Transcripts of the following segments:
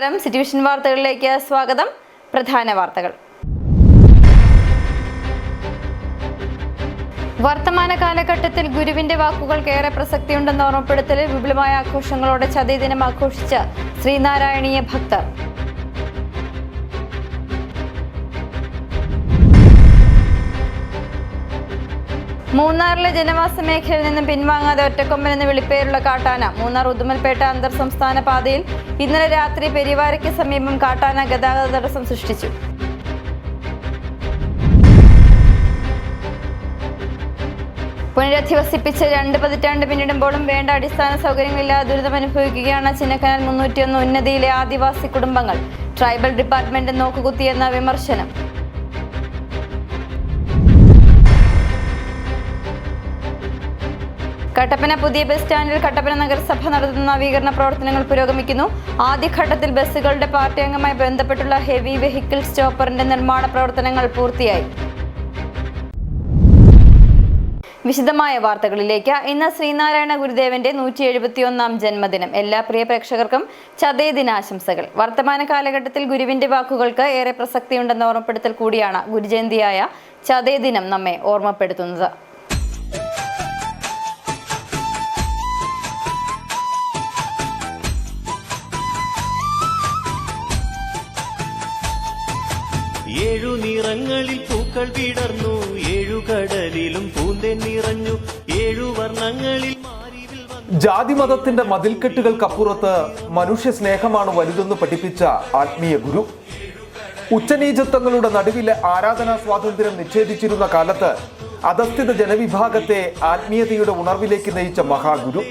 നമസ്കാരം, സിറ്റിവിഷൻ വാർത്തകളിലേക്ക് സ്വാഗതം. പ്രധാന വാർത്തകൾ. വർത്തമാന കാലഘട്ടത്തിൽ ഗുരുവിന്റെ വാക്കുകൾക്ക് ഏറെ പ്രസക്തിയുണ്ടെന്ന ഓർമ്മപ്പെടുത്തലിൽ വിപുലമായ ആഘോഷങ്ങളോടെ ചതയ ദിനം ആഘോഷിച്ച ശ്രീനാരായണീയ ഭക്തർ. മൂന്നാറിലെ ജനവാസ മേഖലയിൽ നിന്നും പിൻവാങ്ങാതെ ഒറ്റക്കൊമ്പൻ എന്ന് വിളിപ്പേരുള്ള കാട്ടാന മൂന്നാർ ഉദുമൽപേട്ട അന്തർ സംസ്ഥാന പാതയിൽ ഇന്നലെ രാത്രി പെരിവാരയ്ക്ക് സമീപം കാട്ടാന ഗതാഗത തടസ്സം സൃഷ്ടിച്ചു. പുനരധിവസിപ്പിച്ച് 2 പതിറ്റാണ്ട് പിന്നിടുമ്പോഴും വേണ്ട അടിസ്ഥാന സൗകര്യങ്ങളില്ലാതെ ദുരിതമനുഭവിക്കുകയാണ് ചിന്നക്കനാൽ 301 ഉന്നതിയിലെ ആദിവാസി കുടുംബങ്ങൾ. ട്രൈബൽ ഡിപ്പാർട്ട്മെന്റ് നോക്കുകുത്തിയെന്ന വിമർശനം. കട്ടപ്പന പുതിയ ബസ് സ്റ്റാൻഡിൽ കട്ടപ്പന നഗരസഭ നടത്തുന്ന നവീകരണ പ്രവർത്തനങ്ങൾ പുരോഗമിക്കുന്നു. ആദ്യഘട്ടത്തിൽ ബസ്സുകളുടെ പാർട്ടി അംഗമായി ബന്ധപ്പെട്ടുള്ള ഹെവി വെഹിക്കിൾ സ്റ്റോപ്പറിന്റെ നിർമ്മാണ പ്രവർത്തനങ്ങൾ പൂർത്തിയായി. വിശദമായ വാർത്തകളിലേക്ക്. ഇന്ന് ശ്രീനാരായണ ഗുരുദേവന്റെ 171-ാം ജന്മദിനം. എല്ലാ പ്രിയ പ്രേക്ഷകർക്കും ചതയ ദിനാശംസകൾ. വർത്തമാന കാലഘട്ടത്തിൽ ഗുരുവിന്റെ വാക്കുകൾക്ക് ഏറെ പ്രസക്തിയുണ്ടെന്ന ഓർമ്മപ്പെടുത്തൽ കൂടിയാണ് ഗുരുജയന്തിയായ ചതയ ദിനം നമ്മെ ഓർമ്മപ്പെടുത്തുന്നത്. ഏഴു നിറങ്ങളിൽ പൂക്കൾ വിടർന്നു, ഏഴു കടലിലും പൂന്തേൻ നിറഞ്ഞു, ഏഴു വർണ്ണങ്ങളിൽ ജാതിമതത്തിന്റെ മതിൽക്കെട്ടുകൾക്കപ്പുറത്ത് മനുഷ്യ സ്നേഹമാണ് വലുതെന്ന് പഠിപ്പിച്ച ആത്മീയ ഗുരു. ഉച്ചനീചത്വങ്ങളുടെ നടുവിലെ ആരാധനാ സ്വാതന്ത്ര്യം നിഷേധിച്ചിരുന്ന കാലത്ത് അധസ്ഥിത ജനവിഭാഗത്തെ ആത്മീയതയുടെ ഉണർവിലേക്ക് നയിച്ച മഹാഗുരു.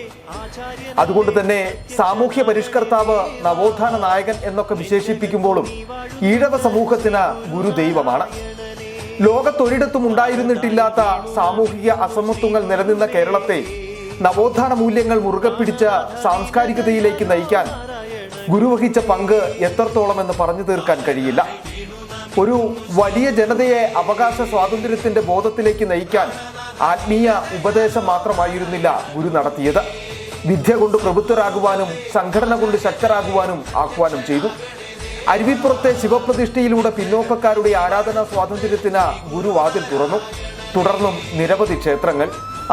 അതുകൊണ്ട് തന്നെ സാമൂഹ്യ പരിഷ്കർത്താവ്, നവോത്ഥാന നായകൻ എന്നൊക്കെ വിശേഷിപ്പിക്കുമ്പോഴും ഈഴവ സമൂഹത്തിന് ഗുരു ദൈവമാണ്. ലോകത്തൊരിടത്തും ഉണ്ടായിരുന്നിട്ടില്ലാത്ത സാമൂഹിക അസമത്വങ്ങൾ നിലനിന്ന കേരളത്തെ നവോത്ഥാന മൂല്യങ്ങൾ മുറുകെ പിടിച്ച സാംസ്കാരികതയിലേക്ക് നയിക്കാൻ ഗുരു വഹിച്ച പങ്ക് എത്രത്തോളമെന്ന് പറഞ്ഞു തീർക്കാൻ കഴിയില്ല. ഒരു വലിയ ജനതയെ അവകാശ സ്വാതന്ത്ര്യത്തിന്റെ ബോധത്തിലേക്ക് നയിക്കാൻ ആത്മീയ ഉപദേശം മാത്രമായിരുന്നില്ല ഗുരു നടത്തിയത്. വിദ്യ കൊണ്ട് പ്രബുദ്ധരാകുവാനും സംഘടന കൊണ്ട് ശക്തരാകുവാനും ആഹ്വാനം ചെയ്തു. അരുവിപ്പുറത്തെ ശിവപ്രതിഷ്ഠയിലൂടെ പിന്നോക്കക്കാരുടെ ആരാധനാ സ്വാതന്ത്ര്യത്തിന് ഗുരു വാതിൽ തുറന്നു. തുടർന്നും നിരവധി ക്ഷേത്രങ്ങൾ.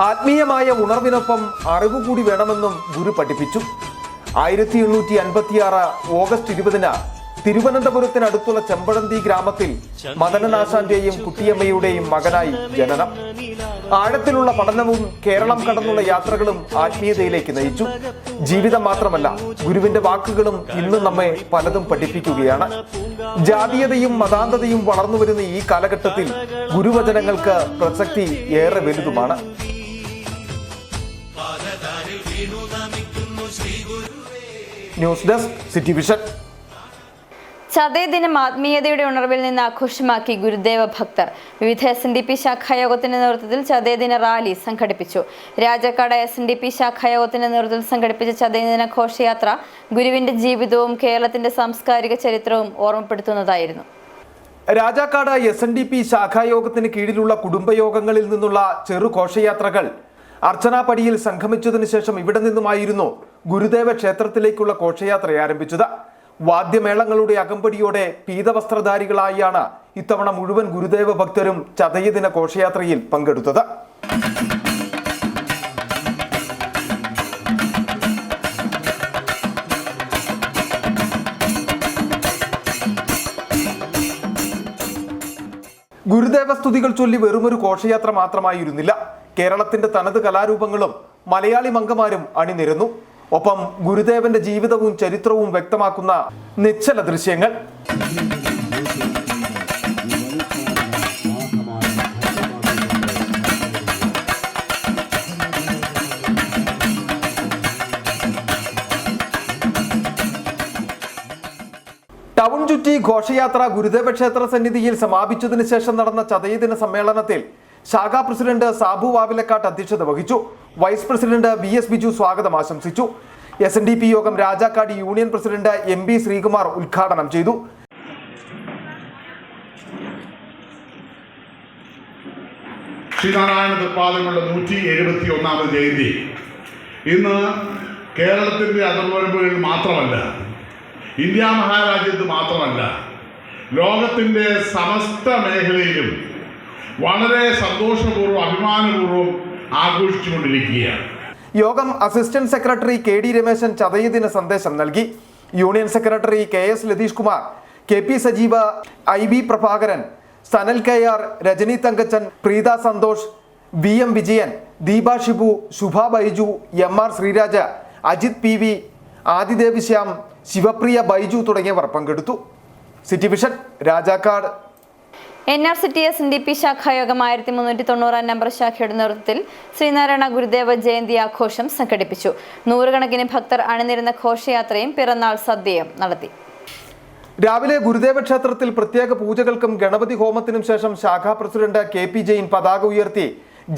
ആത്മീയമായ ഉണർവിനൊപ്പം അറിവ് കൂടി വേണമെന്നും ഗുരു പഠിപ്പിച്ചു. 1856 ഓഗസ്റ്റ് 20-ന് തിരുവനന്തപുരത്തിനടുത്തുള്ള ചെമ്പഴന്തി ഗ്രാമത്തിൽ മദനനാശാന്റെയും കുട്ടിയമ്മയുടെയും മകനായി ജനനം. ആഴത്തിലുള്ള പഠനവും കേരളം കടന്നുള്ള യാത്രകളും ആത്മീയതയിലേക്ക് നയിച്ചു. ജീവിതം മാത്രമല്ല, ഗുരുവിന്റെ വാക്കുകളും ഇന്നും നമ്മെ പലതും പഠിപ്പിക്കുകയാണ്. ജാതീയതയും മതാന്തതയും വളർന്നുവരുന്ന ഈ കാലഘട്ടത്തിൽ ഗുരുവചനങ്ങൾക്ക് പ്രസക്തി ഏറെ വലുതുമാണ്. News desk, city vision. ചതയ ദിനം ആത്മീയതയുടെ ഉണർവിൽ നിന്ന് ആഘോഷമാക്കി ഗുരുദേവ ഭക്തർ. വിവിധ SNDP ശാഖായോഗത്തിന്റെ നേതൃത്വത്തിൽ ചതയ ദിന റാലി സംഘടിപ്പിച്ചു. രാജാക്കാട് SNDP ശാഖായോഗത്തിന്റെ നേതൃത്വത്തിൽ സംഘടിപ്പിച്ച ചതയ ദിന ഘോഷയാത്ര ഗുരുവിന്റെ ജീവിതവും കേരളത്തിന്റെ സാംസ്കാരിക ചരിത്രവും ഓർമ്മപ്പെടുത്തുന്നതായിരുന്നു. രാജാക്കാട് SNDP ശാഖായോഗത്തിന് കീഴിലുള്ള കുടുംബയോഗങ്ങളിൽ നിന്നുള്ള ചെറു ഘോഷയാത്രകൾ അർച്ചനാപടിയിൽ സംഗമിച്ചതിനു ശേഷം ഇവിടെ നിന്നുമായിരുന്നു ഗുരുദേവ ക്ഷേത്രത്തിലേക്കുള്ള ഘോഷയാത്ര ആരംഭിച്ചത്. വാദ്യമേളങ്ങളുടെ അകമ്പടിയോടെ പീതവസ്ത്രധാരികളായാണ് ഇത്തവണ മുഴുവൻ ഗുരുദേവ ഭക്തരും ചതയദിന ഘോഷയാത്രയിൽ പങ്കെടുത്തത്. ഗുരുദേവ സ്തുതികൾ ചൊല്ലി വെറുമൊരു ഘോഷയാത്ര മാത്രമായിരുന്നില്ല. കേരളത്തിന്റെ തനത് കലാരൂപങ്ങളും മലയാളി മംഗമാരും അണിനിരന്നു. ഒപ്പം ഗുരുദേവന്റെ ജീവിതവും ചരിത്രവും വ്യക്തമാക്കുന്ന നിശ്ചല ദൃശ്യങ്ങൾ. ടൗൺ ചുറ്റി ഘോഷയാത്ര ഗുരുദേവ ക്ഷേത്ര സന്നിധിയിൽ സമാപിച്ചതിനു ശേഷം നടന്ന ചതയദിന സമ്മേളനത്തിൽ ശാഖാ പ്രസിഡന്റ് സാബു വാവിലക്കാട്ട് അധ്യക്ഷത വഹിച്ചു. വൈസ് പ്രസിഡന്റ് VS ബിജു സ്വാഗതം ആശംസിച്ചു. SNDP യോഗം Rajakkad union president MB Sreekumar ഉദ്ഘാടനം ചെയ്തു. ശ്രീനാരായണ തൃപ്പാദങ്ങളുടെ 171ാമത് ജയന്തി ഇന്ന് കേരളത്തിൻ്റെ അതിർവരമ്പുകളിൽ മാത്രമല്ല ഇന്ത്യ മഹാരാജ്യത്ത് മാത്രമല്ല ലോകത്തിൻ്റെ സമസ്ത മേഖലയിലും വളരെ സന്തോഷപൂർവ്വം അഭിമാനപൂർവ്വം ആഘോഷിച്ചുകൊണ്ടിരിക്കുകയാണ്. യോഗം അസിസ്റ്റന്റ് സെക്രട്ടറി KD രമേശൻ ചതയദിന സന്ദേശം നൽകി. Union secretary KS Latheesh Kumar, KP Sajeev, IB Prabhakaran, Sanal KR, Rajani Thankachan, Preetha Santhosh, VM Vijayan, Deepa Shibu, Shubha Baiju, MR Sreeraja, Ajith PV, Adidev Shyam, Sivapriya Baiju തുടങ്ങിയവർ പങ്കെടുത്തു. City vision, Rajakkad. NRCT SNDP ശാഖായോഗം 1390 നമ്പർ ശാഖയുടെ നേതൃത്വത്തിൽ ശ്രീനാരായണ ഗുരുദേവ ജയന്തി ആഘോഷം സംഘടിപ്പിച്ചു. നൂറുകണക്കിന് ഭക്തർ അണിനിരുന്ന ഘോഷയാത്രയും പിറന്നാൾ സദ്യയും നടത്തി. രാവിലെ ഗുരുദേവ ക്ഷേത്രത്തിൽ പ്രത്യേക പൂജകൾക്കും ഗണപതി ഹോമത്തിനും ശേഷം ശാഖാ പ്രസിഡന്റ് KP ജെയിൻ പതാക ഉയർത്തി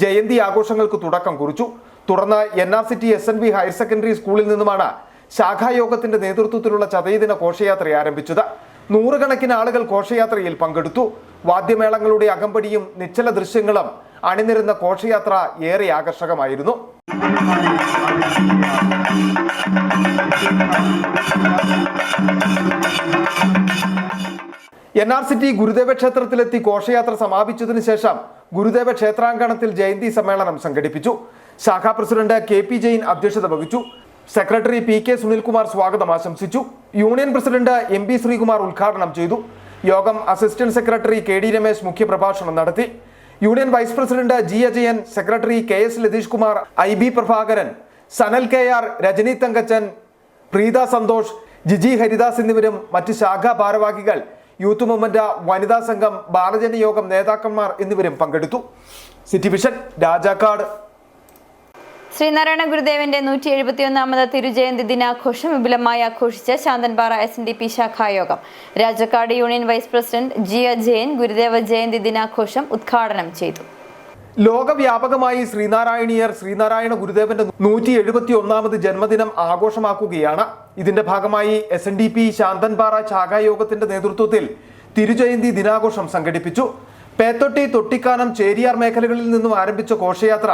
ജയന്തി ആഘോഷങ്ങൾക്ക് തുടക്കം കുറിച്ചു. തുടർന്ന് NRCT SNB ഹയർ സെക്കൻഡറി സ്കൂളിൽ നിന്നുമാണ് ശാഖായോഗത്തിന്റെ നേതൃത്വത്തിലുള്ള ചതയദിന ഘോഷയാത്ര ആരംഭിച്ചത്. നൂറുകണക്കിന് ആളുകൾ ഘോഷയാത്രയിൽ പങ്കെടുത്തു. വാദ്യമേളങ്ങളുടെ അകമ്പടിയും നിശ്ചല ദൃശ്യങ്ങളും അണിനിരുന്ന ഘോഷയാത്ര ഏറെ ആകർഷകമായിരുന്നു. NRCT ഗുരുദേവ ക്ഷേത്രത്തിലെത്തി ഘോഷയാത്ര സമാപിച്ചതിനു ശേഷം ഗുരുദേവ ക്ഷേത്രാങ്കണത്തിൽ ജയന്തി സമ്മേളനം സംഘടിപ്പിച്ചു. ശാഖാ പ്രസിഡന്റ് KP ജെയിൻ അധ്യക്ഷത വഹിച്ചു. സെക്രട്ടറി PK സുനിൽകുമാർ സ്വാഗതം ആശംസിച്ചു. യൂണിയൻ പ്രസിഡന്റ് MP ശ്രീകുമാർ ഉദ്ഘാടനം ചെയ്തു. യോഗം അസിസ്റ്റന്റ് സെക്രട്ടറി KD രമേശ് മുഖ്യപ്രഭാഷണം നടത്തി. Union vice president G Ajayan, secretary KS Latheesh Kumar, IB Prabhakaran, Sanal KR, Rajani Thankachan, Preetha Santhosh, Jiji Haridas എന്നിവരും മറ്റ് ശാഖാ ഭാരവാഹികൾ, യൂത്ത് മൂവ്മെന്റ്, വനിതാ സംഘം, ബാലജന യോഗം നേതാക്കന്മാർ എന്നിവരും പങ്കെടുത്തു. City vision, Rajakkad. ശ്രീനാരായണ ഗുരുദേവന്റെ 171ാമത് തിരുജയന്തി ദിനാഘോഷം വിപുലമായി ആഘോഷിച്ച ശാന്തൻപാറ SNDP ശാഖായോഗം. Rajakkad union vice president G Ajayan Gurudeva Jayanthi ദിനാഘോഷം ഉദ്ഘാടനം ചെയ്തു. ലോകവ്യാപകമായി ശ്രീനാരായണീയർ ശ്രീനാരായണ ഗുരുദേവന്റെ 171ാമത് ജന്മദിനം ആഘോഷമാക്കുകയാണ്. ഇതിന്റെ ഭാഗമായി SNDP ശാന്തൻപാറ ശാഖായോഗത്തിന്റെ നേതൃത്വത്തിൽ തിരുജയന്തി ദിനാഘോഷം സംഘടിപ്പിച്ചു. പേത്തൊട്ടി, തൊട്ടിക്കാനം, ചേരിയാർ മേഖലകളിൽ നിന്നും ആരംഭിച്ച ഘോഷയാത്ര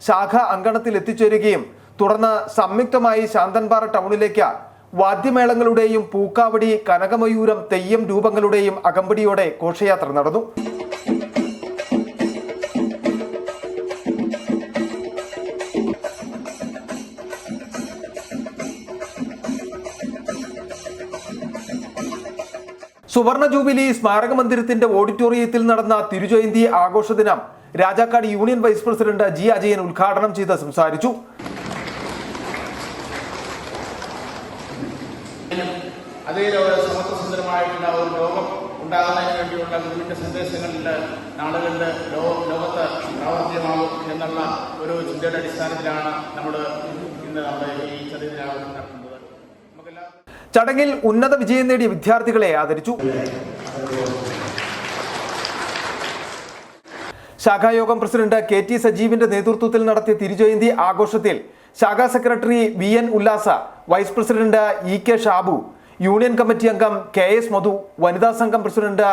ശാഖ അങ്കണത്തിൽ എത്തിച്ചേരുകയും തുടർന്ന് സംയുക്തമായി ശാന്തൻപാറ ടൗണിലേക്ക് വാദ്യമേളങ്ങളുടെയും പൂക്കാവടി, കനകമയൂരം, തെയ്യം രൂപങ്ങളുടെയും അകമ്പടിയോടെ ഘോഷയാത്ര നടന്നു. സുവർണ ജൂബിലി സ്മാരക മന്ദിരത്തിന്റെ ഓഡിറ്റോറിയത്തിൽ നടന്ന തിരുജയന്തി ആഘോഷ ദിനം Rajakkad union vice president G Ajayan ഉദ്ഘാടനം ചെയ്ത് സംസാരിച്ചു. അതേപോലെ സമത്വസുന്ദരമായിട്ടുള്ള ഒരു ലോകം ഉണ്ടാകുന്നതിന് വേണ്ടിയുള്ള ഗുരുവിൻ്റെ സന്ദേശങ്ങളിൽ നാളുകളിൽ ലോകത്ത് പ്രാവർത്തികമാകും എന്നുള്ള ഒരു ചിന്തയുടെ അടിസ്ഥാനത്തിലാണ് നമ്മൾ ഇന്ന് നമ്മുടെ ഈ ചതയദിനാഘോഷം നടത്തുന്നത്. ചടങ്ങിൽ ഉന്നത വിജയം നേടിയ വിദ്യാർത്ഥികളെ ആദരിച്ചു. ശാഖായോഗം പ്രസിഡന്റ് KT സജീവിന്റെ നേതൃത്വത്തിൽ നടത്തിയ തിരുജയന്തി ആഘോഷത്തിൽ ശാഖാ secretary VN Ullasa, vice president EK Shabu, union committee അംഗം KS മധു, വനിതാ സംഘം പ്രസിഡന്റ്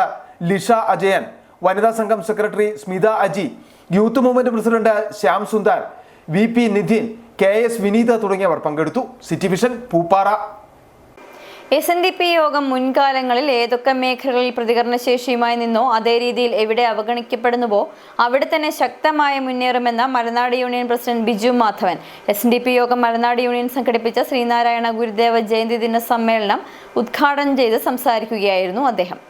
ലിഷ അജയൻ, വനിതാ സംഘം secretary Smitha Aji, youth movement president Shyam Sundar, VP Nidhin, KS Vineetha തുടങ്ങിയവർ പങ്കെടുത്തു. City vision, Pooppara. SNDP യോഗം മുൻകാലങ്ങളിൽ ഏതൊക്കെ മേഖലകളിൽ പ്രതികരണശേഷിയുമായി നിന്നോ അതേ രീതിയിൽ എവിടെ അവഗണിക്കപ്പെടുന്നുവോ അവിടെ തന്നെ ശക്തമായി മുന്നേറുമെന്ന Malanad union president Biju Madhavan. SNDP യോഗം മലനാട് യൂണിയൻ സംഘടിപ്പിച്ച ശ്രീനാരായണ ഗുരുദേവ ജയന്തി ദിന സമ്മേളനം ഉദ്ഘാടനം ചെയ്ത് സംസാരിക്കുകയായിരുന്നു അദ്ദേഹം.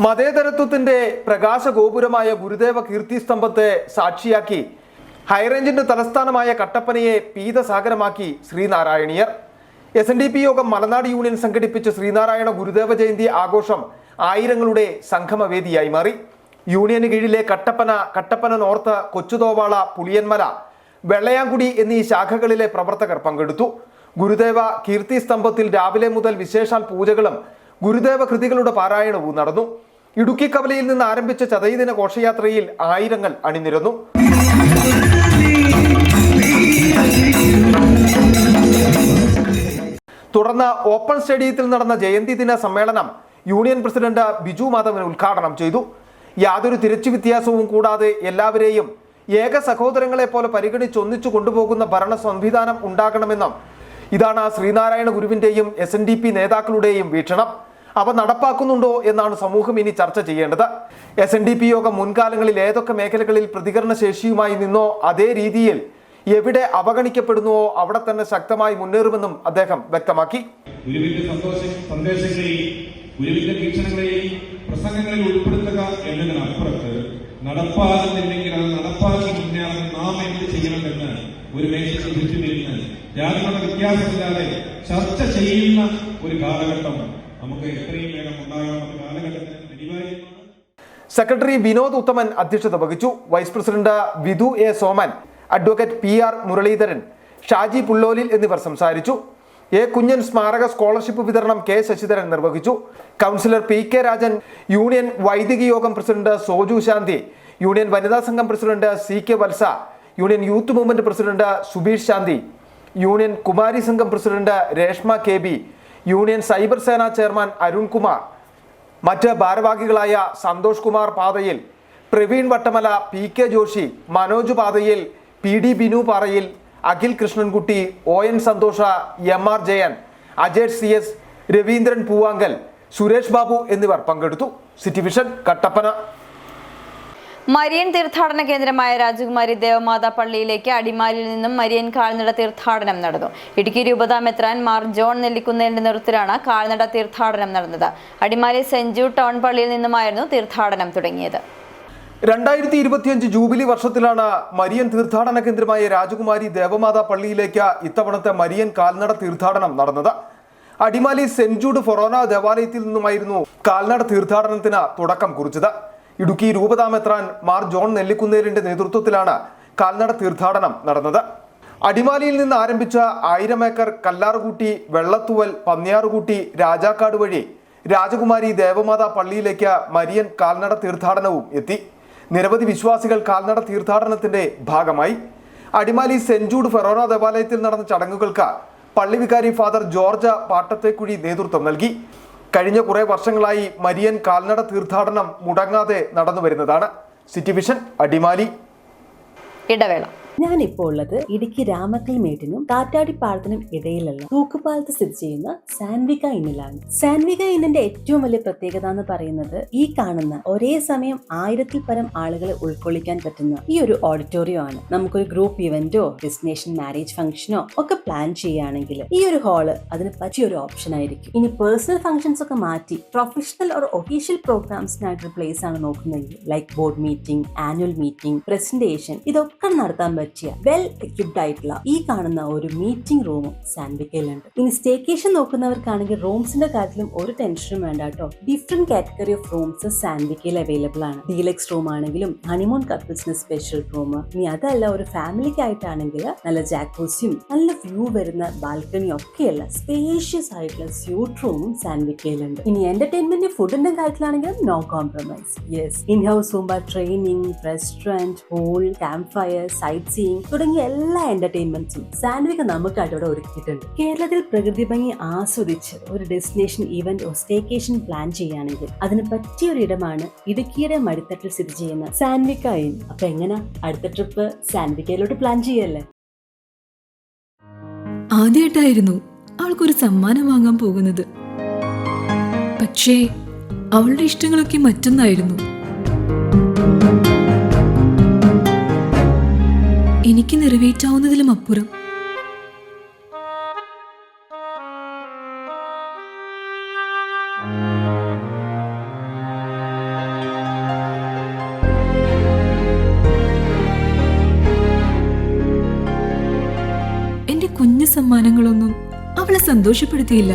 മതേതരത്വത്തിന്റെ പ്രകാശഗോപുരമായ ഗുരുദേവ കീർത്തിസ്തംഭത്തെ സാക്ഷിയാക്കി ഹൈറേഞ്ചിന്റെ തലസ്ഥാനമായ കട്ടപ്പനയെ പീതസാഗരമാക്കി ശ്രീനാരായണീയർ. SNDP യോഗം മലനാട് യൂണിയൻ സംഘടിപ്പിച്ച ശ്രീനാരായണ ഗുരുദേവ ജയന്തി ആഘോഷം ആയിരങ്ങളുടെ സംഗമവേദിയായി മാറി. യൂണിയന് കീഴിലെ കട്ടപ്പന നോർത്ത്, കൊച്ചുതോവാള, പുളിയന്മല, വെള്ളയാങ്കുടി എന്നീ ശാഖകളിലെ പ്രവർത്തകർ പങ്കെടുത്തു. ഗുരുദേവ കീർത്തി സ്തംഭത്തിൽ രാവിലെ മുതൽ വിശേഷാൽ പൂജകളും ഗുരുദേവ കൃതികളുടെ പാരായണവും നടന്നു. ഇടുക്കി കവലയിൽ നിന്ന് ആരംഭിച്ച ചതയദിന ഘോഷയാത്രയിൽ ആയിരങ്ങൾ അണിനിരന്നു. തുടർന്ന് ഓപ്പൺ സ്റ്റേഡിയത്തിൽ നടന്ന ജയന്തി ദിന സമ്മേളനം യൂണിയൻ പ്രസിഡന്റ് ബിജു മാധവൻ ഉദ്ഘാടനം ചെയ്തു. യാതൊരു തിരച്ചു വ്യത്യാസവും കൂടാതെ എല്ലാവരെയും ഏക സഹോദരങ്ങളെ പോലെ പരിഗണിച്ചൊന്നിച്ചു കൊണ്ടുപോകുന്ന ഭരണ സംവിധാനം ഉണ്ടാകണമെന്നും ഇതാണ് ശ്രീനാരായണ ഗുരുവിന്റെയും SNDP നേതാക്കളുടെയും വീക്ഷണം. അവ നടപ്പാക്കുന്നുണ്ടോ എന്നാണ് സമൂഹം ഇനി ചർച്ച ചെയ്യേണ്ടത്. SNDP യോഗം മുൻകാലങ്ങളിൽ ഏതൊക്കെ മേഖലകളിൽ പ്രതികരണ ശേഷിയുമായി നിന്നോ അതേ രീതിയിൽ എവിടെ അവഗണിക്കപ്പെടുന്നുവോ അവിടെ തന്നെ ശക്തമായി മുന്നേറുമെന്നും അദ്ദേഹം വ്യക്തമാക്കി. ഗുരുവിന്റെ സന്ദേശങ്ങളെയും ഗുരുവിന്റെ വീക്ഷണങ്ങളെയും പ്രസംഗങ്ങളിൽ ഉൾപ്പെടുത്തുക എന്നതിനപ്പുറത്ത് നടപ്പാകുന്നില്ലെങ്കിൽ അത് നടപ്പാക്കി മുന്നേറാൻ നാം എന്ത് ചെയ്യണമെന്ന് ഒരു മേഖലയിൽ ചുറ്റുമിരുന്ന് ജാതിമത വ്യത്യാസമില്ലാതെ ചർച്ച ചെയ്യുന്ന ഒരു കാലഘട്ടം നമുക്ക് എത്രയും വേഗം ഉണ്ടാകാവുന്ന കാലഘട്ടത്തിന് അനിവാര്യമാണ്. സെക്രട്ടറി വിനോദ് ഉത്തമൻ അധ്യക്ഷത വഹിച്ചു. Vice president Vidhu A Soman, advocate PR Muraleedharan, Shaji Pullolil എന്നിവർ സംസാരിച്ചു. A. കുഞ്ഞൻ സ്മാരക സ്കോളർഷിപ്പ് വിതരണം K. ശശിധരൻ നിർവഹിച്ചു. കൗൺസിലർ PK രാജൻ, യൂണിയൻ വൈദിക യോഗം പ്രസിഡന്റ് സോജു ശാന്തി, യൂണിയൻ വനിതാ സംഘം president CK Valsa, union youth movement president Subeesh Shanthi, union കുമാരി സംഘം president Reshma KB, union cyber സേന ചെയർമാൻ അരുൺകുമാർ, മറ്റ് ഭാരവാഹികളായ സന്തോഷ് കുമാർ പാതയിൽ, പ്രവീൺ വട്ടമല, PK ജോഷി, മനോജ് പാതയിൽ, PD ബിനു പാറയിൽ, അഖിൽ കൃഷ്ണൻകുട്ടി, ON സന്തോഷ, MR ജയൻ, അജേഷ് CS, രവീന്ദ്രൻ പൂവാങ്കൽ, സുരേഷ് ബാബു എന്നിവർ പങ്കെടുത്തു. City vision Kattappana. മരിയൻ തീർത്ഥാടന കേന്ദ്രമായ രാജകുമാരി ദേവമാതാ പള്ളിയിലേക്ക് അടിമാലിയിൽ നിന്നും മരിയൻ കാൽനട തീർത്ഥാടനം നടന്നു. ഇടുക്കി രൂപതാ മെത്രാൻ മാർ ജോൺ നെല്ലിക്കുന്നേലിന്റെ നേതൃത്വത്തിലാണ് കാൽനട തീർത്ഥാടനം നടന്നത്. അടിമാലി സെന്റ് ജൂഡ് ടൗൺ പള്ളിയിൽ നിന്നുമായിരുന്നു തീർത്ഥാടനം തുടങ്ങിയത്. 2025 ജൂബിലി വർഷത്തിലാണ് മരിയൻ തീർത്ഥാടന കേന്ദ്രമായ രാജകുമാരി ദേവമാതാ പള്ളിയിലേക്ക് ഇത്തവണത്തെ മരിയൻ കാൽനട തീർത്ഥാടനം നടന്നത്. അടിമാലി സെന്റ് ജൂഡ് ഫൊറോന ദേവാലയത്തിൽ നിന്നുമായിരുന്നു കാൽനട തീർത്ഥാടനത്തിന് തുടക്കം കുറിച്ചത്. ഇടുക്കി രൂപതാ മെത്രാൻ മാർ ജോൺ നെല്ലിക്കുന്നേലിന്റെ നേതൃത്വത്തിലാണ് കാൽനട തീർത്ഥാടനം നടന്നത്. അടിമാലിയിൽ നിന്ന് ആരംഭിച്ച 1000 ഏക്കർ കല്ലാറുകൂട്ടി, വെള്ളത്തൂവൽ, പന്നിയാറുകൂട്ടി, രാജാക്കാട് വഴി രാജകുമാരി ദേവമാതാ പള്ളിയിലേക്ക് മരിയൻ കാൽനട തീർത്ഥാടനവും എത്തി. നിരവധി വിശ്വാസികൾ കാൽനട തീർത്ഥാടനത്തിന്റെ ഭാഗമായി. അടിമാലി സെന്റ് ജൂഡ് ഫെറോന ദേവാലയത്തിൽ നടന്ന ചടങ്ങുകൾക്ക് പള്ളി വികാരി ഫാദർ ജോർജ് പാട്ടത്തേക്കുഴി നേതൃത്വം നൽകി. കഴിഞ്ഞ കുറെ വർഷങ്ങളായി മരിയൻ കാൽനട തീർത്ഥാടനം മുടങ്ങാതെ നടന്നു വരുന്നതാണ്. City vision Adimali. ഇടവേള. ഞാനിപ്പോൾ ഉള്ളത് ഇടുക്കി രാമക്കൽമേട്ടിനും കാറ്റാടിപ്പാലത്തിനും ഇടയിലുള്ള തൂക്കുപാലത്ത് സ്ഥിതി ചെയ്യുന്ന സാൻവിക ഇന്നിലാണ്. സാൻവിക ഇന്നിന്റെ ഏറ്റവും വലിയ പ്രത്യേകത എന്ന് പറയുന്നത് ഈ കാണുന്ന ഒരേ സമയം 1000-ൽ പരം ആളുകളെ ഉൾക്കൊള്ളിക്കാൻ പറ്റുന്ന ഈ ഒരു ഓഡിറ്റോറിയം ആണ്. നമുക്കൊരു ഗ്രൂപ്പ് ഇവന്റോ ഡെസ്റ്റിനേഷൻ മാരേജ് ഫംഗ്ഷനോ ഒക്കെ പ്ലാൻ ചെയ്യുകയാണെങ്കിൽ ഈ ഒരു ഹാള് അതിന് പറ്റിയ ഒരു ഓപ്ഷൻ ആയിരിക്കും. ഇനി പേഴ്സണൽ ഫംഗ്ഷൻസ് ഒക്കെ മാറ്റി പ്രൊഫഷണൽ ഓർ ഒഫീഷ്യൽ പ്രോഗ്രാംസിനായിട്ടൊരു പ്ലേസ് ആണ് നോക്കുന്നതെങ്കിൽ like board meeting, annual meeting, presentation ഇതൊക്കെ നടത്താൻ പറ്റിയ വെൽ എക്യുപ്ഡ് ആയിട്ടുള്ള ഈ കാണുന്ന ഒരു മീറ്റിംഗ് റൂമും സാൻവിക്കയിലുണ്ട്. ഇനി സ്റ്റേക്കേഷൻ നോക്കുന്നവർക്കാണെങ്കിൽ റൂംസിന്റെ കാര്യത്തിലും ഒരു ടെൻഷനും വേണ്ട കേട്ടോ. ഡിഫറെന്റ് കാറ്റഗറി ഓഫ് റൂംസ് സാൻവിക്കയിൽ അവൈലബിൾ ആണ്. ഡീലക്സ് റൂം ആണെങ്കിലും ഹണിമൂൺ കപ്പിൾസിന് സ്പെഷ്യൽ റൂം, ഇനി അതല്ല ഒരു ഫാമിലിക്ക് ആയിട്ടാണെങ്കിൽ നല്ല ജാക്കൂസിയും നല്ല വ്യൂ വരുന്ന ബാൽക്കണിയും ഒക്കെയുള്ള സ്പേഷ്യസ് ആയിട്ടുള്ള സ്യൂട്ട് റൂമും സാൻവിക്കയിലുണ്ട്. ഇനി എന്റർടൈൻമെന്റ് ഫുഡിന്റെ കാര്യത്തിലാണെങ്കിൽ no compromise. Yes, in house zumba training, restaurant, pool, camp fire, sight seeing തുടങ്ങിയ എല്ലാ എന്റർടൈൻമെന്റ്സും സാൻവിക നമുക്കായിട്ട് ഇവിടെ ഒരുക്കിയിട്ടുണ്ട്. കേരളത്തിൽ പ്രകൃതി ഭംഗി ആസ്വദിച്ച് ഒരു destination event or staycation plan ചെയ്യുകയാണെങ്കിൽ അതിന് പറ്റിയ ഒരു ഇടമാണ് ഇടുക്കിയുടെ മടിത്തട്ടിൽ സ്ഥിതി ചെയ്യുന്ന സാൻവിക ഇൻ. അപ്പൊ എങ്ങനെ അടുത്ത ട്രിപ്പ് സാൻവിക്കയിലോട്ട് പ്ലാൻ ചെയ്യല്ലേ? ആദ്യമായിട്ടായിരുന്നു അവൾക്കൊരു സമ്മാനം വാങ്ങാൻ പോകുന്നത്. പക്ഷേ അവളുടെ ഇഷ്ടങ്ങളൊക്കെ മറ്റൊന്നായിരുന്നു. എനിക്ക് നിറവേറ്റാവുന്നതിലും അപ്പുറം. എന്റെ കുഞ്ഞു സമ്മാനങ്ങളൊന്നും അവളെ സന്തോഷപ്പെടുത്തിയില്ല.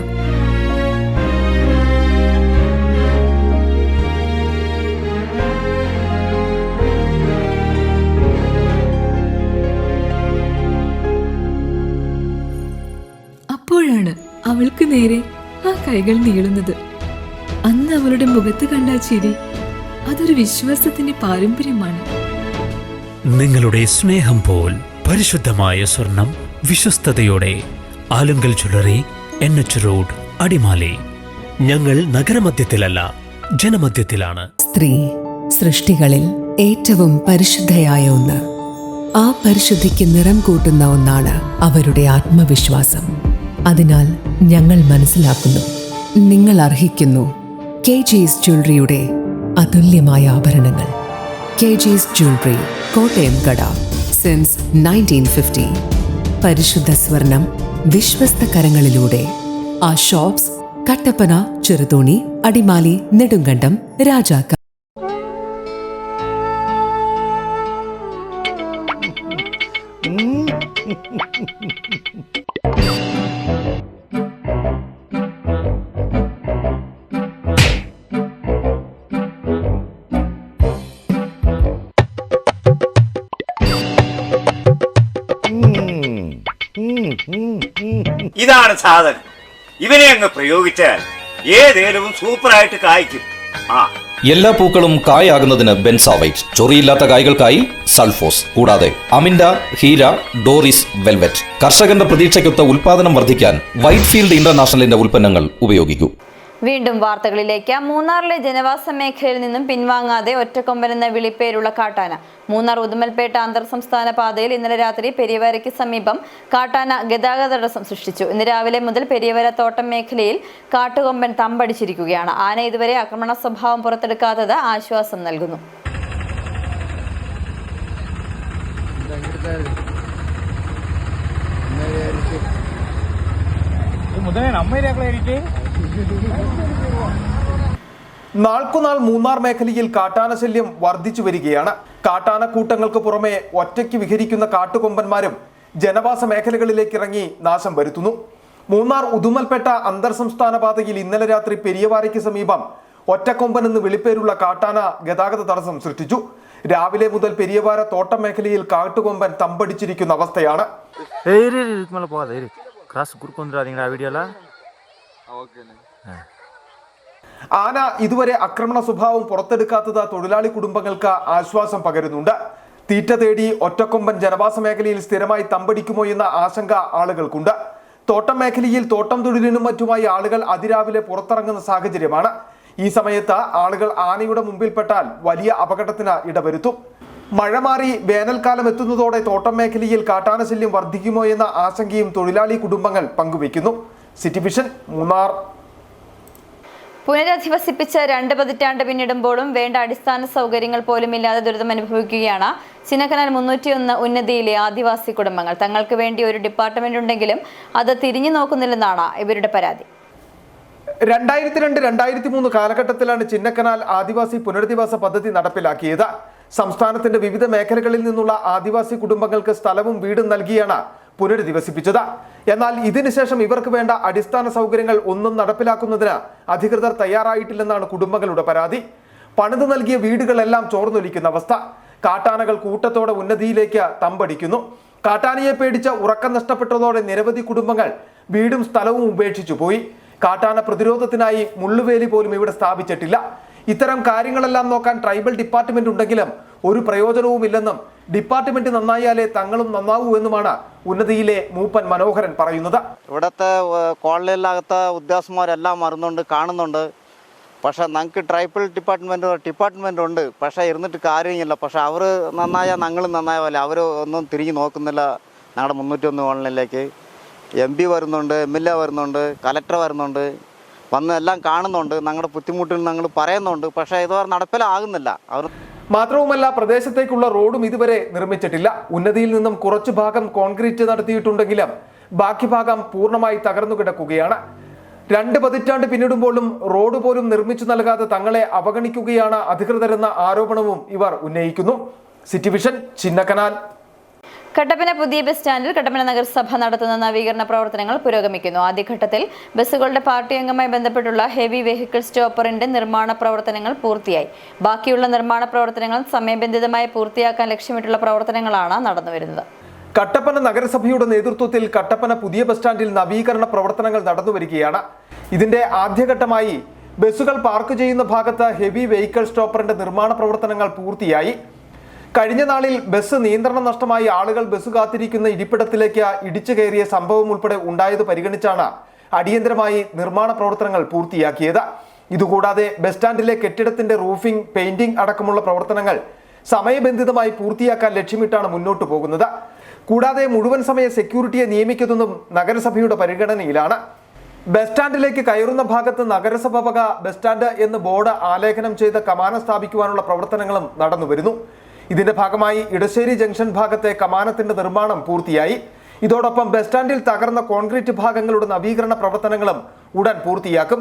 അപ്പോഴാണ് അവൾക്ക് നേരെ ആ കൈകൾ നീളുന്നത്. അന്ന് അവളുടെ മുഖത്ത് കണ്ട ചിരി അതൊരു വിശ്വാസത്തിന്റെ പാരമ്പര്യമാണ്. നിങ്ങളുടെ സ്നേഹം പോൽ പരിശുദ്ധമായ സ്വർണം വിശ്വസ്തയോടെ Alunkal jewellery, NH road, Adimali. ഞങ്ങൾ നഗരമധ്യത്തിലല്ല, ജനമധ്യത്തിലാണ്. സ്ത്രീ സൃഷ്ടികളിൽ ഏറ്റവും പരിശുദ്ധയായ ഒന്ന്. ആ പരിശുദ്ധിക്ക് നിറം കൂട്ടുന്ന ഒന്നാണ് അവരുടെ ആത്മവിശ്വാസം. അതിനാൽ ഞങ്ങൾ മനസ്സിലാക്കുന്നു നിങ്ങൾ അർഹിക്കുന്നു KG's ജ്വല്ലറിയുടെ അതുല്യമായ ആഭരണങ്ങൾ. KG's ജ്വല്ലറി, കോട്ടയം കട, സിൻസ് 1950. പരിശുദ്ധ സ്വർണം വിശ്വസ്ത കരങ്ങളിലൂടെ. ആ ഷോപ്സ് കട്ടപ്പന, ചെറുതോണി, അടിമാലി, നെടുങ്കണ്ടം, രാജാക്ക. ഇതാണ് സാധനം. ഇവനെ അങ്ങ് പ്രയോഗിച്ചാൽ ഏതേലും സൂപ്പറായിട്ട് കായ്ക്കും. എല്ലാ പൂക്കളും കായാകുന്നതിന് ബെൻസാവൈറ്റ്, ചൊറിയില്ലാത്ത കായ്കൾക്കായി സൾഫോസ്, കൂടാതെ അമിൻഡ, ഹീര, ഡോറിസ്, വെൽവെറ്റ്. കർഷകന്റെ പ്രതീക്ഷയ്ക്കൊത്ത ഉൽപാദനം വർദ്ധിക്കാൻ വൈറ്റ്ഫീൽഡ് ഇന്റർനാഷണലിന്റെ ഉൽപ്പന്നങ്ങൾ ഉപയോഗിക്കൂ. വീണ്ടും വാർത്തകളിലേക്ക്. മൂന്നാറിലെ ജനവാസ മേഖലയിൽ നിന്നും പിൻവാങ്ങാതെ ഒറ്റക്കൊമ്പൻ എന്ന വിളിപ്പേരുള്ള കാട്ടാന. മൂന്നാർ ഉദുമൽപേട്ട അന്തർ സംസ്ഥാന പാതയിൽ ഇന്നലെ രാത്രി പെരിയവരയ്ക്ക് സമീപം കാട്ടാന ഗതാഗത തടസ്സം സൃഷ്ടിച്ചു. ഇന്ന് രാവിലെ മുതൽ പെരിയവര തോട്ടം മേഖലയിൽ കാട്ടുകൊമ്പൻ തമ്പടിച്ചിരിക്കുകയാണ്. ആന ഇതുവരെ ആക്രമണ സ്വഭാവം പുറത്തെടുക്കാത്തത് ആശ്വാസം നൽകുന്നു. നാൾക്കുനാൾ മൂന്നാർ മേഖലയിൽ കാട്ടാന ശല്യം വർദ്ധിച്ചു വരികയാണ്. കാട്ടാനക്കൂട്ടങ്ങൾക്ക് പുറമെ ഒറ്റയ്ക്ക് വിഹരിക്കുന്ന കാട്ടുകൊമ്പന്മാരും ജനവാസ മേഖലകളിലേക്ക് ഇറങ്ങി നാശം വരുത്തുന്നു. മൂന്നാർ ഉദുമൽപേട്ട അന്തർ സംസ്ഥാന പാതയിൽ ഇന്നലെ രാത്രി പെരിയവാരയ്ക്ക് സമീപം ഒറ്റക്കൊമ്പൻ എന്ന് വിളിപ്പേരുള്ള കാട്ടാന ഗതാഗത തടസ്സം സൃഷ്ടിച്ചു. രാവിലെ മുതൽ പെരിയവാര തോട്ടം മേഖലയിൽ കാട്ടുകൊമ്പൻ തമ്പടിച്ചിരിക്കുന്ന അവസ്ഥയാണ്. ആന ഇതുവരെ ആക്രമണ സ്വഭാവം പുറത്തെടുക്കാത്തത് തൊഴിലാളി കുടുംബങ്ങൾക്ക് ആശ്വാസം പകരുന്നുണ്ട്. തീറ്റ തേടി ഒറ്റക്കൊമ്പൻ ജനവാസ മേഖലയിൽ സ്ഥിരമായി തമ്പടിക്കുമോ എന്ന ആശങ്ക ആളുകൾക്കുണ്ട്. തോട്ടം മേഖലയിൽ തോട്ടം തൊഴിലിനും മറ്റുമായി ആളുകൾ അതിരാവിലെ പുറത്തിറങ്ങുന്ന സാഹചര്യമാണ്. ഈ സമയത്ത് ആളുകൾ ആനയുടെ മുമ്പിൽപ്പെട്ടാൽ വലിയ അപകടത്തിന് ഇടവരുത്തും. മഴ മാറി വേനൽക്കാലം എത്തുന്നതോടെ തോട്ടം മേഖലയിൽ കാട്ടാനശല്യം വർദ്ധിക്കുമോ എന്ന ആശങ്കയും തൊഴിലാളി കുടുംബങ്ങൾ പങ്കുവയ്ക്കുന്നു. City vision, Munnar. പുനരധിവസിപ്പിച്ച് 2 പതിറ്റാണ്ട് പിന്നിടുമ്പോഴും വേണ്ട അടിസ്ഥാന സൗകര്യങ്ങൾ പോലും ഇല്ലാതെ ദുരിതം അനുഭവിക്കുകയാണ് ചിന്നക്കനാൽ 301 ഉന്നതിയിലെ ആദിവാസി കുടുംബങ്ങൾ. തങ്ങൾക്ക് വേണ്ടി ഒരു ഡിപ്പാർട്ട്മെന്റ് ഉണ്ടെങ്കിലും അത് തിരിഞ്ഞു നോക്കുന്നില്ലെന്നാണ് ഇവരുടെ പരാതി. 2002-2003 കാലഘട്ടത്തിലാണ് ചിന്നക്കനാൽ ആദിവാസി പുനരധിവാസ പദ്ധതി നടപ്പിലാക്കിയത്. സംസ്ഥാനത്തിന്റെ വിവിധ മേഖലകളിൽ നിന്നുള്ള ആദിവാസി കുടുംബങ്ങൾക്ക് സ്ഥലവും വീടും നൽകിയാണ് പുനരധിവസിപ്പിച്ചത്. എന്നാൽ ഇതിനുശേഷം ഇവർക്ക് വേണ്ട അടിസ്ഥാന സൗകര്യങ്ങൾ ഒന്നും നടപ്പിലാക്കുന്നതിന് അധികൃതർ തയ്യാറായിട്ടില്ലെന്നാണ് കുടുംബങ്ങളുടെ പരാതി. പണിത് നൽകിയ വീടുകളെല്ലാം ചോർന്നൊലിക്കുന്ന അവസ്ഥ. കാട്ടാനകൾ കൂട്ടത്തോടെ ഉന്നതിയിലേക്ക് തമ്പടിക്കുന്നു. കാട്ടാനയെ പേടിച്ച് ഉറക്കം നഷ്ടപ്പെട്ടതോടെ നിരവധി കുടുംബങ്ങൾ വീടും സ്ഥലവും ഉപേക്ഷിച്ചു പോയി. കാട്ടാന പ്രതിരോധത്തിനായി മുള്ളുവേലി പോലും ഇവിടെ സ്ഥാപിച്ചിട്ടില്ല. ഇത്തരം കാര്യങ്ങളെല്ലാം നോക്കാൻ ട്രൈബൽ ഡിപ്പാർട്ട്മെന്റ് ഉണ്ടെങ്കിലും ഒരു പ്രയോജനവുമില്ലെന്നും ഡിപ്പാർട്ട്മെന്റ് നന്നായാലേ തങ്ങളും നന്നാവൂ എന്നുമാണ് ഉന്നതിയിലെ മൂപ്പൻ മനോഹരൻ പറയുന്നത്. ഇവിടുത്തെ കോളനിയിലകത്തെ ഉദ്യോഗസ്ഥന്മാരെല്ലാം മറന്നുകൊണ്ട് കാണുന്നുണ്ട്. പക്ഷേ ഞങ്ങൾക്ക് ട്രൈബൽ ഡിപ്പാർട്ട്മെന്റ് ഉണ്ട്. പക്ഷേ ഇരുന്നിട്ട് കാര്യമില്ല. പക്ഷേ അവർ നന്നായാൽ ഞങ്ങളും നന്നായ പോലെ അവർ ഒന്നും തിരിഞ്ഞു നോക്കുന്നില്ല. ഞങ്ങളുടെ 301 കോളനിയിലേക്ക് MP വരുന്നുണ്ട്, MLA വരുന്നുണ്ട്, കലക്ടർ വരുന്നുണ്ട്, വന്ന് എല്ലാം കാണുന്നുണ്ട്. ഞങ്ങളുടെ ബുദ്ധിമുട്ടിൽ ഞങ്ങൾ പറയുന്നുണ്ട്. പക്ഷേ ഇതുവരെ നടപ്പിലാകുന്നില്ല. അവർ മാത്രവുമല്ല, പ്രദേശത്തേക്കുള്ള റോഡും ഇതുവരെ നിർമ്മിച്ചിട്ടില്ല. ഉന്നതിയിൽ നിന്നും കുറച്ചു ഭാഗം കോൺക്രീറ്റ് നടത്തിയിട്ടുണ്ടെങ്കിലും ബാക്കി ഭാഗം പൂർണ്ണമായി തകർന്നു കിടക്കുകയാണ്. 2 പതിറ്റാണ്ട് പിന്നിടുമ്പോഴും റോഡ് പോലും നിർമ്മിച്ചു നൽകാതെ തങ്ങളെ അവഗണിക്കുകയാണ് അധികൃതരെന്ന ആരോപണവും ഇവർ ഉന്നയിക്കുന്നു. City vision, Chinnakanal. കട്ടപ്പന പുതിയ ബസ് സ്റ്റാൻഡിൽ കട്ടപ്പന നഗരസഭ നടത്തുന്ന നവീകരണ പ്രവർത്തനങ്ങൾ പുരോഗമിക്കുന്നു. ആദ്യഘട്ടത്തിൽ ബസ്സുകളുടെ പാർട്ടി അംഗമായി ബന്ധപ്പെട്ടുള്ള ഹെവി വെഹിക്കിൾ സ്റ്റോപ്പറിന്റെ നിർമ്മാണ പ്രവർത്തനങ്ങൾ പൂർത്തിയായി. ബാക്കിയുള്ള നിർമ്മാണ പ്രവർത്തനങ്ങൾ സമയബന്ധിതമായി പൂർത്തിയാക്കാൻ ലക്ഷ്യമിട്ടുള്ള പ്രവർത്തനങ്ങളാണ് നടന്നുവരുന്നത്. കട്ടപ്പന നഗരസഭയുടെ നേതൃത്വത്തിൽ കട്ടപ്പന പുതിയ ബസ് സ്റ്റാൻഡിൽ നവീകരണ പ്രവർത്തനങ്ങൾ നടന്നുവരികയാണ്. ഇതിന്റെ ആദ്യഘട്ടമായി ബസ്സുകൾ പാർക്ക് ചെയ്യുന്ന ഭാഗത്ത് ഹെവി വെഹിക്കിൾ സ്റ്റോപ്പറിന്റെ നിർമ്മാണ പ്രവർത്തനങ്ങൾ പൂർത്തിയായി. കഴിഞ്ഞ നാളിൽ ബസ് നിയന്ത്രണം നഷ്ടമായി ആളുകൾ ബസ് കാത്തിരിക്കുന്ന ഇരിപ്പിടത്തിലേക്ക് ഇടിച്ചു കയറിയ സംഭവം ഉൾപ്പെടെ ഉണ്ടായത് പരിഗണിച്ചാണ് അടിയന്തരമായി നിർമ്മാണ പ്രവർത്തനങ്ങൾ പൂർത്തിയാക്കിയത്. ഇതുകൂടാതെ ബസ് സ്റ്റാൻഡിലെ കെട്ടിടത്തിന്റെ റൂഫിംഗ്, പെയിന്റിംഗ് അടക്കമുള്ള പ്രവർത്തനങ്ങൾ സമയബന്ധിതമായി പൂർത്തിയാക്കാൻ ലക്ഷ്യമിട്ടാണ് മുന്നോട്ടു പോകുന്നത്. കൂടാതെ മുഴുവൻ സമയ സെക്യൂരിറ്റിയെ നിയമിക്കുന്നതും നഗരസഭയുടെ പരിഗണനയിലാണ്. ബസ് സ്റ്റാൻഡിലേക്ക് കയറുന്ന ഭാഗത്ത് നഗരസഭ വക ബസ് സ്റ്റാൻഡ് എന്ന് ബോർഡ് ആലേഖനം ചെയ്ത് കമാനം സ്ഥാപിക്കുവാനുള്ള പ്രവർത്തനങ്ങളും നടന്നുവരുന്നു. ഇതിന്റെ ഭാഗമായി ഇടശ്ശേരി ജംഗ്ഷൻ ഭാഗത്തെ കമാനത്തിന്റെ നിർമ്മാണം പൂർത്തിയായി. ഇതോടൊപ്പം ബസ് സ്റ്റാൻഡിൽ തകർന്ന കോൺക്രീറ്റ് ഭാഗങ്ങളുടെ നവീകരണ പ്രവർത്തനങ്ങളും ഉടൻ പൂർത്തിയാക്കും.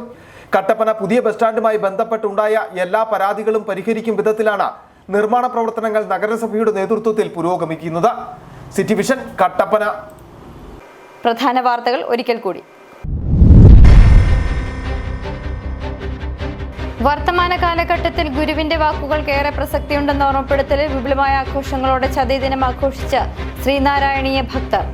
കട്ടപ്പന പുതിയ ബസ് സ്റ്റാൻഡുമായി ബന്ധപ്പെട്ടുണ്ടായ എല്ലാ പരാതികളും പരിഹരിക്കും വിധത്തിലാണ് നിർമ്മാണ പ്രവർത്തനങ്ങൾ നഗരസഭയുടെ നേതൃത്വത്തിൽ പുരോഗമിക്കുന്നത്. City vision Kattappana. പ്രധാന വാർത്തകൾ ഒരിക്കൽ കൂടി. വർത്തമാന കാലഘട്ടത്തിൽ ഗുരുവിന്റെ വാക്കുകൾക്കേറെ പ്രസക്തിയുണ്ടെന്ന ഓർമ്മപ്പെടുത്തലിൽ വിപുലമായ ആഘോഷങ്ങളോടെ ചതയ ദിനം ആഘോഷിച്ച ശ്രീനാരായണീയ ഭക്തർ.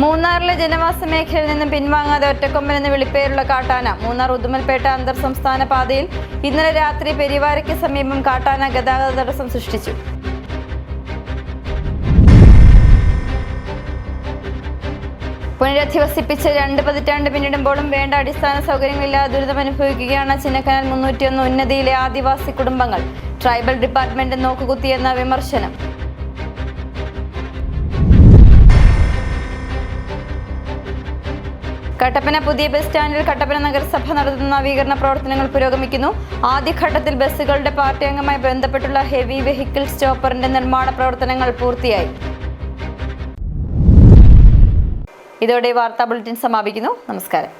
മൂന്നാറിലെ ജനവാസ മേഖലയിൽ നിന്നും പിൻവാങ്ങാതെ ഒറ്റക്കൊമ്പൻ എന്ന് വിളിപ്പേരുള്ള കാട്ടാന മൂന്നാർ ഉദുമൽപേട്ട അന്തർ സംസ്ഥാന പാതയിൽ ഇന്നലെ രാത്രി പെരിവാരയ്ക്ക് സമീപം കാട്ടാന ഗതാഗത തടസ്സം സൃഷ്ടിച്ചു. പുനരധിവസിപ്പിച്ച് 2 പതിറ്റാണ്ട് പിന്നിടുമ്പോഴും വേണ്ട അടിസ്ഥാന സൗകര്യങ്ങളില്ലാതെ ദുരിതമനുഭവിക്കുകയാണ് ചിന്നക്കനാൽ 301 ഉന്നതിയിലെ ആദിവാസി കുടുംബങ്ങൾ. ട്രൈബൽ ഡിപ്പാർട്ട്മെന്റ് നോക്കുകുത്തിയെന്ന വിമർശനം. കട്ടപ്പന പുതിയ ബസ് സ്റ്റാൻഡിൽ കട്ടപ്പന നഗരസഭ നടത്തുന്ന നവീകരണ പ്രവർത്തനങ്ങൾ പുരോഗമിക്കുന്നു. ആദ്യഘട്ടത്തിൽ ബസ്സുകളുടെ പാർട്ടി അംഗമായി ബന്ധപ്പെട്ടുള്ള ഹെവി വെഹിക്കിൾ സ്റ്റോപ്പറിന്റെ നിർമ്മാണ പ്രവർത്തനങ്ങൾ പൂർത്തിയായി. ഇതോടെ വാർത്താ ബുള്ളറ്റിൻ സമാപിക്കുന്നു. നമസ്കാരം.